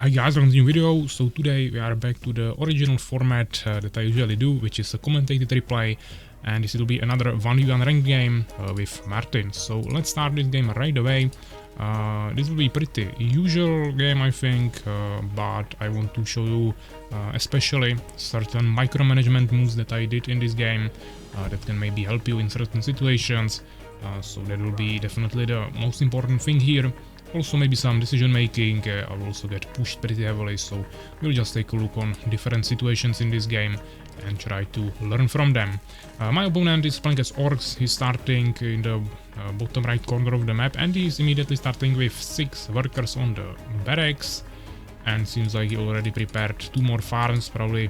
Hi guys, welcome to a new video. So today we are back to the original format that I usually do, which is a commentated replay, and this will be another 1v1 ranked game with Martin. So let's start this game right away. This will be pretty usual game, I think, but I want to show you especially certain micromanagement moves that I did in this game that can maybe help you in certain situations. So that will be definitely the most important thing here. Also maybe some decision making, I will also get pushed pretty heavily, so we'll just take a look on different situations in this game and try to learn from them. My opponent is playing as orcs. He's starting in the bottom right corner of the map, and he's immediately starting with 6 workers on the barracks, and seems like he already prepared 2 more farms, probably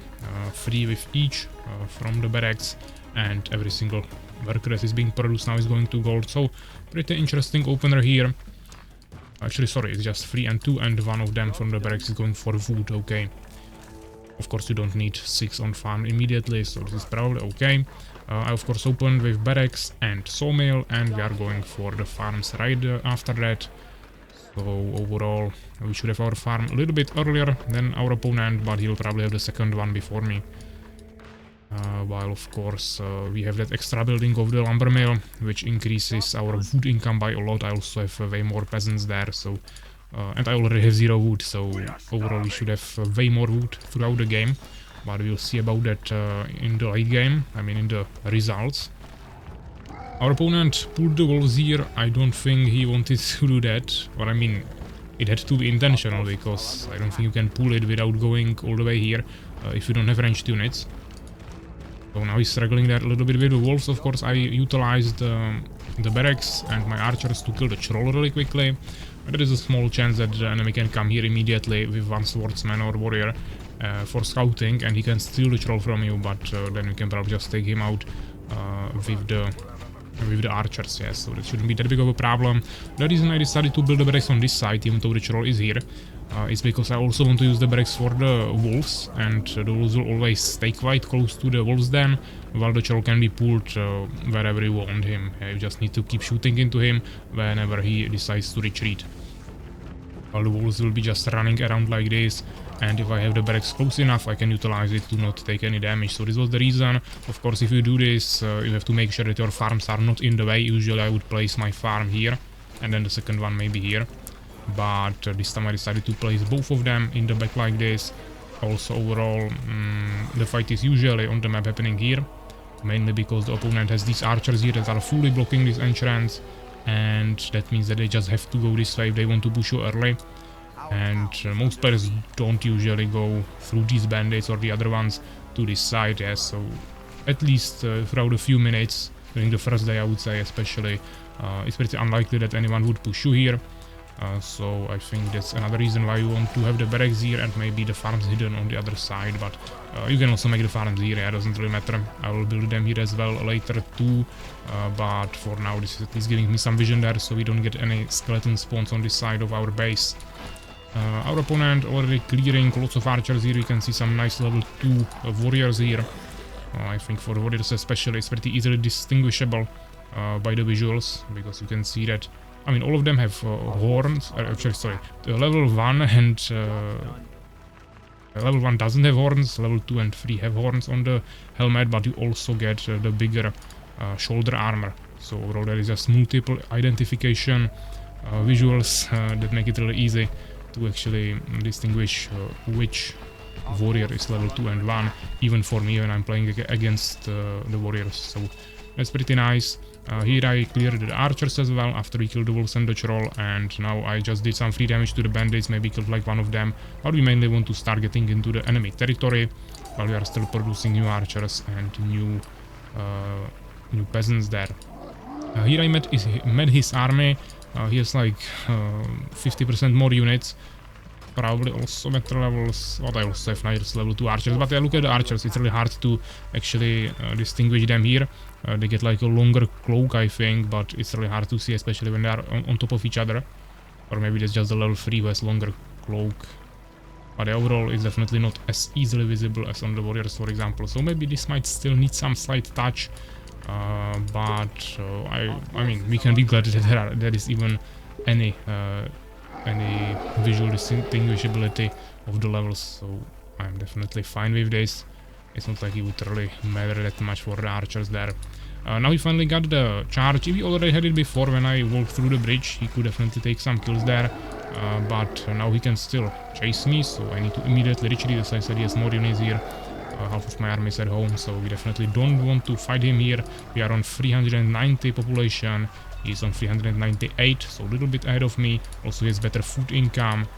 3 with each from the barracks, and every single worker that is being produced now is going to gold, so pretty interesting opener here. Actually, sorry, it's just 3 and 2, and one of them from the barracks is going for wood, okay. Of course, you don't need 6 on farm immediately, so this is probably okay. I of course opened with barracks and sawmill, and we are going for the farms right after that. So overall, we should have our farm a little bit earlier than our opponent, but he'll probably have the second one before me. While of course we have that extra building of the lumber mill, which increases our wood income by a lot. I also have way more peasants there, so and I already have 0 wood, so overall we should have way more wood throughout the game, but we'll see about that in the late game, I mean in the results. Our opponent pulled the wolves here. I don't think he wanted to do that, or I mean it had to be intentional, because I don't think you can pull it without going all the way here if you don't have ranged units. So now he's struggling there a little bit with the wolves. Of course, I utilized the barracks and my archers to kill the troll really quickly. But there is a small chance that the enemy can come here immediately with one swordsman or warrior for scouting, and he can steal the troll from you, but then you can probably just take him out with the archers, yes, so that shouldn't be that big of a problem. The reason I decided to build the barracks on this side, even though the troll is here, is because I also want to use the barracks for the wolves, and the wolves will always stay quite close to the wolves den, while the troll can be pulled wherever you want him. You just need to keep shooting into him whenever he decides to retreat. While the wolves will be just running around like this, and if I have the barracks close enough, I can utilize it to not take any damage. So this was the reason. Of course, if you do this, you have to make sure that your farms are not in the way. Usually I would place my farm here, and then the second one maybe here. But this time I decided to place both of them in the back like this. Also overall, the fight is usually on the map happening here, mainly because the opponent has these archers here that are fully blocking this entrance, and that means that they just have to go this way if they want to push you early. And most players don't usually go through these bandits or the other ones to this side, yes, so at least throughout a few minutes during the first day, I would say especially, it's pretty unlikely that anyone would push you here. So I think that's another reason why you want to have the barracks here and maybe the farms hidden on the other side, but you can also make the farms here, yeah, doesn't really matter. I will build them here as well later too, but for now this is at least giving me some vision there, so we don't get any skeleton spawns on this side of our base. Our opponent already clearing lots of archers here. You can see some nice level 2 warriors here. I think for warriors especially it's pretty easily distinguishable by the visuals, because you can see that, I mean, all of them have horns. Actually, sorry, the level 1 and level 1 doesn't have horns, level 2 and 3 have horns on the helmet, but you also get the bigger shoulder armor. So overall there is just multiple identification visuals that make it really easy to actually distinguish which warrior is level 2 and 1, even for me when I'm playing against the warriors, so that's pretty nice. Here I cleared the archers as well after we killed the wolves and the troll, and now I just did some free damage to the bandits, maybe killed like one of them, but we mainly want to start getting into the enemy territory while we are still producing new archers and new peasants there. Here I met his army. He has like 50% more units, probably also better levels, but I also have nice level 2 archers. But yeah, look at the archers, it's really hard to actually distinguish them here. They get like a longer cloak, I think, but it's really hard to see, especially when they are on top of each other. Or maybe that's just the level 3 who has longer cloak. But overall it's definitely not as easily visible as on the warriors, for example, so maybe this might still need some slight touch. But I mean, we can be glad that there is even any any visual distinguishability of the levels, so I'm definitely fine with this. It's not like it would really matter that much for the archers there. Now he finally got the charge. If he already had it before when I walked through the bridge, he could definitely take some kills there. But now he can still chase me, so I need to immediately retreat. As I said, he has more units here. Half of my army is at home, so we definitely don't want to fight him here. We are on 390 population. He's on 398, so a little bit ahead of me. Also he has better food income.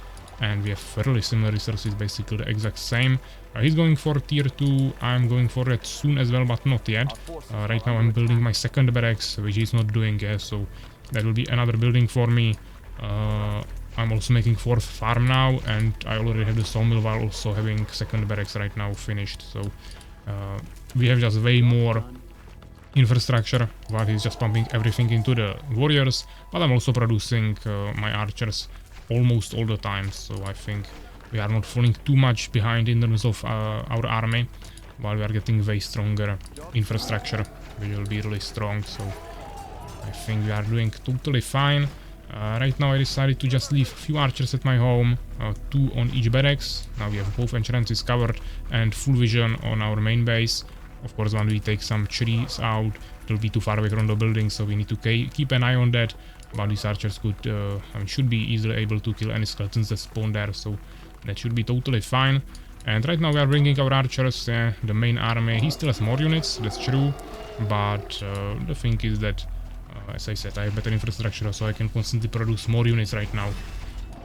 And we have fairly similar resources, basically the exact same. He's going for tier 2, I'm going for it soon as well, but not yet. Right now I'm building my second barracks, which he's not doing yet, so that will be another building for me. I'm also making 4th farm now, and I already have the sawmill while also having second barracks right now finished. So we have just way more infrastructure while he's just pumping everything into the warriors, but I'm also producing my archers almost all the time, so I think we are not falling too much behind in terms of our army, while we are getting way stronger infrastructure, which will be really strong, so I think we are doing totally fine. Right now I decided to just leave a few archers at my home, 2 on each barracks. Now we have both entrances covered and full vision on our main base. Of course, when we take some trees out, it will be too far away from the building, so we need to keep an eye on that. But these archers could, should be easily able to kill any skeletons that spawn there, so that should be totally fine. And right now we are bringing our archers, the main army. He still has more units, that's true, but the thing is that, as I said, I have better infrastructure, so I can constantly produce more units right now.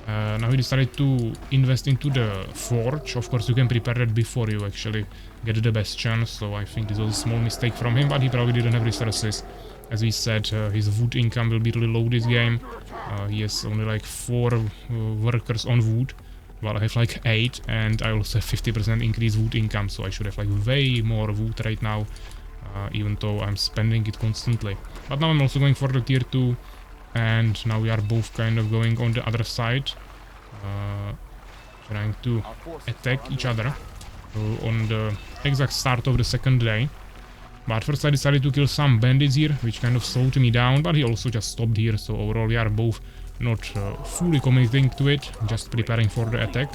Now he decided to invest into the forge. Of course, you can prepare that before you actually get the bastion, so I think this was a small mistake from him, but he probably didn't have resources. As we said, his wood income will be really low this game. He has only like 4 workers on wood, while I have like 8, and I also have 50% increased wood income, so I should have like way more wood right now, even though I'm spending it constantly. But now I'm also going for the tier 2, and now we are both kind of going on the other side, trying to attack each other on the exact start of the second day. But first I decided to kill some bandits here, which kind of slowed me down, but he also just stopped here, so overall we are both not fully committing to it, just preparing for the attack.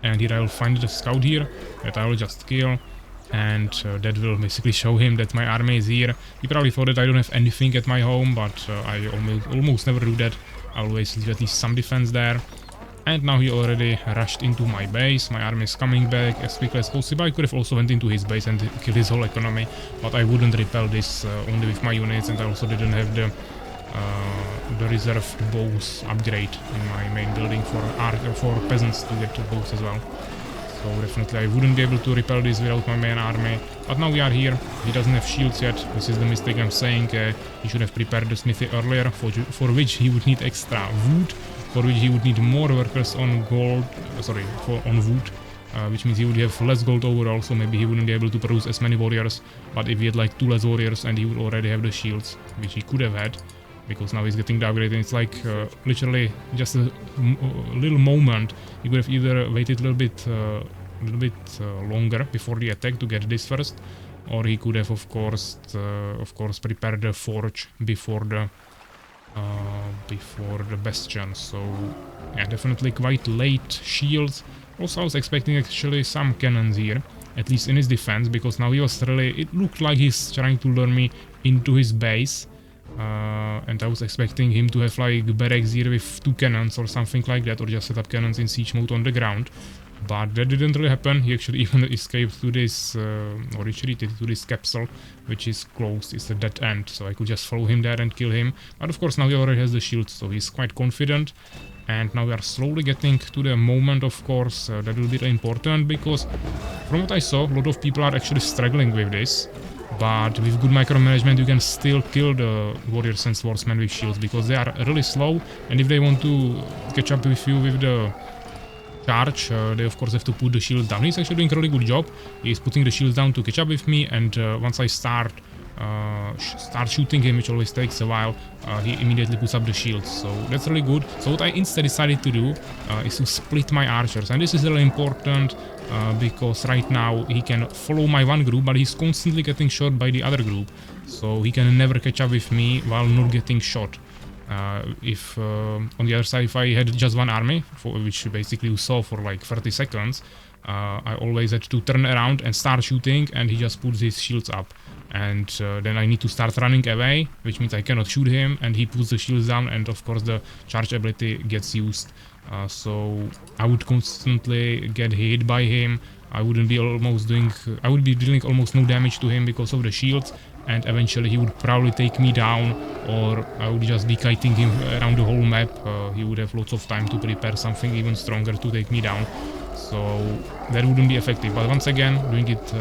And here I will find the scout here, that I will just kill, and that will basically show him that my army is here. He probably thought that I don't have anything at my home, but I almost never do that. I always leave at least some defense there. And now he already rushed into my base. My army is coming back as quickly as possible. I could have also went into his base and killed his whole economy, but I wouldn't repel this only with my units, and I also didn't have the reserve bows upgrade in my main building for peasants to get bows as well. So definitely I wouldn't be able to repel this without my main army. But now we are here. He doesn't have shields yet. This is the mistake I'm saying. He should have prepared the smithy earlier, for which he would need extra wood, for which he would need more workers on gold, on wood, which means he would have less gold overall, so maybe he wouldn't be able to produce as many warriors. But if he had like 2 less warriors, and he would already have the shields, which he could have had, because now he's getting the upgrade, and it's like literally just a little moment. He could have either waited a little bit longer before the attack to get this first, or he could have of course prepared the forge before the bastion. So yeah, definitely quite late shields. Also I was expecting actually some cannons here, at least in his defense, because now he was really, it looked like he's trying to lure me into his base, and I was expecting him to have like barracks here with 2 cannons or something like that, or just set up cannons in siege mode on the ground. But that didn't really happen. He actually even escaped to this, or retreated to this capsule, which is closed. It's a dead end, so I could just follow him there and kill him. But of course now he already has the shield, so he's quite confident. And now we are slowly getting to the moment, of course, that will be important, because from what I saw, a lot of people are actually struggling with this. But with good micromanagement you can still kill the warriors and swordsmen with shields, because they are really slow, and if they want to catch up with you with the charge, they of course have to put the shields down. He's actually doing a really good job. He's putting the shields down to catch up with me, and once I start shooting him, which always takes a while, he immediately puts up the shields, so that's really good. So what I instead decided to do is to split my archers, and this is really important because right now he can follow my one group, but he's constantly getting shot by the other group, so he can never catch up with me while not getting shot. If on the other side, if I had just one army, which basically you saw for like 30 seconds, I always had to turn around and start shooting, and he just puts his shields up. And then I need to start running away, which means I cannot shoot him, and he puts the shields down, and of course the charge ability gets used. So I would constantly get hit by him. I would be dealing almost no damage to him because of the shields, and eventually he would probably take me down, or I would just be kiting him around the whole map. He would have lots of time to prepare something even stronger to take me down, so that wouldn't be effective. But once again, doing it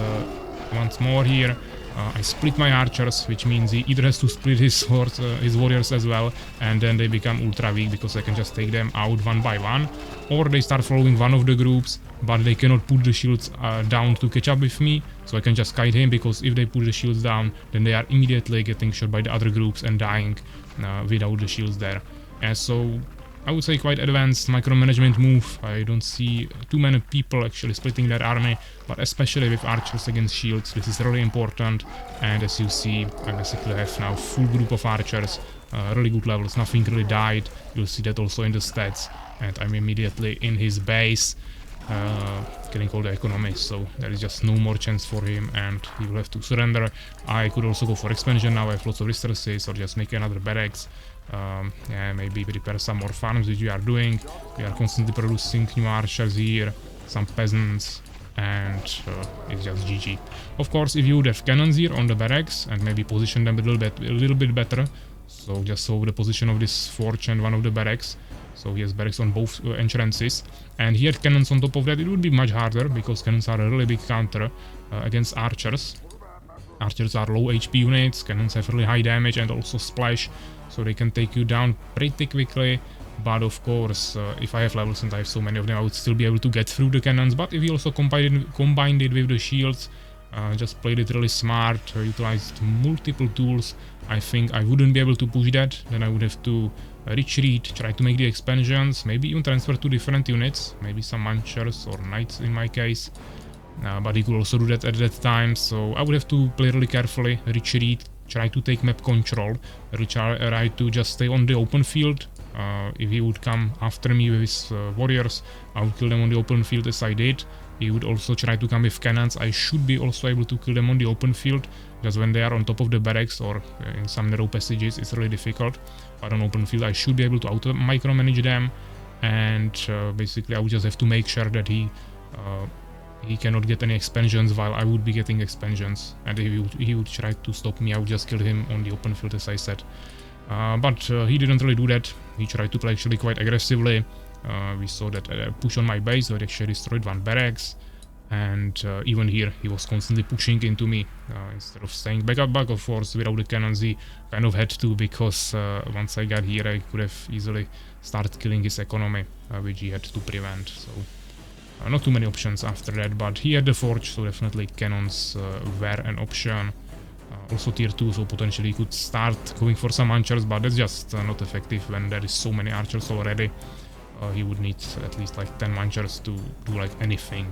once more here, I split my archers, which means he either has to split his warriors as well, and then they become ultra weak because I can just take them out one by one, or they start following one of the groups, but they cannot put the shields down to catch up with me, so I can just kite him, because if they put the shields down, then they are immediately getting shot by the other groups and dying without the shields there. And so I would say quite advanced micromanagement move. I don't see too many people actually splitting their army, but especially with archers against shields, this is really important. And as you see, I basically have now full group of archers, really good levels, nothing really died. You'll see that also in the stats, and I'm immediately in his base, getting all the economy, so there is just no more chance for him, and he will have to surrender. I could also go for expansion now. I have lots of resources, or just make another barracks. Yeah, maybe prepare some more farms, which we are doing. We are constantly producing new archers here, some peasants, and it's just GG. Of course, if you would have cannons here on the barracks and maybe position them a little bit better, so just saw the position of this forge and one of the barracks. So he has barracks on both entrances, and he had cannons on top of that. It would be much harder, because cannons are a really big counter against archers. Archers are low HP units, cannons have really high damage and also splash, so they can take you down pretty quickly. But of course, if I have levels and I have so many of them, I would still be able to get through the cannons. But if you also combined it with the shields, just played it really smart, utilized multiple tools, I think I wouldn't be able to push that. Then I would have to retreat, try to make the expansions, maybe even transfer to different units, maybe some munchers or knights in my case. But he could also do that at that time, so I would have to play really carefully, retreat, try to take map control, try to just stay on the open field. If he would come after me with his warriors, I would kill them on the open field as I did. He would also try to come with cannons. I should be also able to kill them on the open field, just when they are on top of the barracks or in some narrow passages it's really difficult. But on open field I should be able to auto micromanage them, and basically I would just have to make sure that he cannot get any expansions while I would be getting expansions, and if he would try to stop me, I would just kill him on the open field as I said. But he didn't really do that. He tried to play actually quite aggressively. We saw that push on my base, so it actually destroyed one barracks, and even here he was constantly pushing into me instead of staying back up. Of course, without the cannons he kind of had to, because once I got here I could have easily started killing his economy, which he had to prevent. So not too many options after that, but he had the forge, so definitely cannons were an option. Also tier 2, so potentially he could start going for some archers, but that's just not effective when there is so many archers already. He would need at least like 10 archers to do like anything.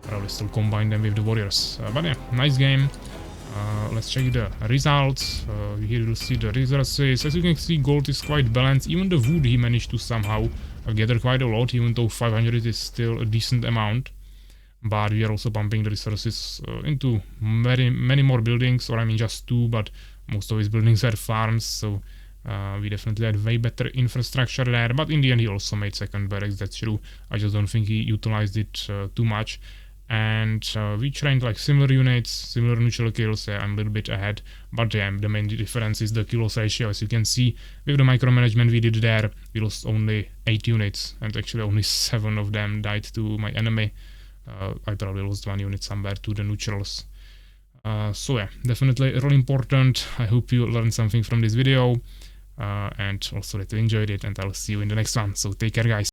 Probably still combine them with the warriors. But yeah, nice game. Let's check the results. Here you'll see the resources. As you can see, gold is quite balanced. Even the wood he managed to somehow gather quite a lot, even though 500 is still a decent amount. But we are also pumping the resources into many more buildings, or I mean just 2, but most of his buildings are farms, so we definitely had way better infrastructure there. But in the end he also made second barracks, that's true. I just don't think he utilized it too much. And we trained like similar units, similar neutral kills. I'm a little bit ahead, but yeah, the main difference is the kill ratio. As you can see, with the micromanagement we did there, we lost only 8 units, and actually only 7 of them died to my enemy. I probably lost 1 unit somewhere to the neutrals. So yeah, definitely really important. I hope you learned something from this video, and also that you enjoyed it, and I'll see you in the next one. So take care, guys.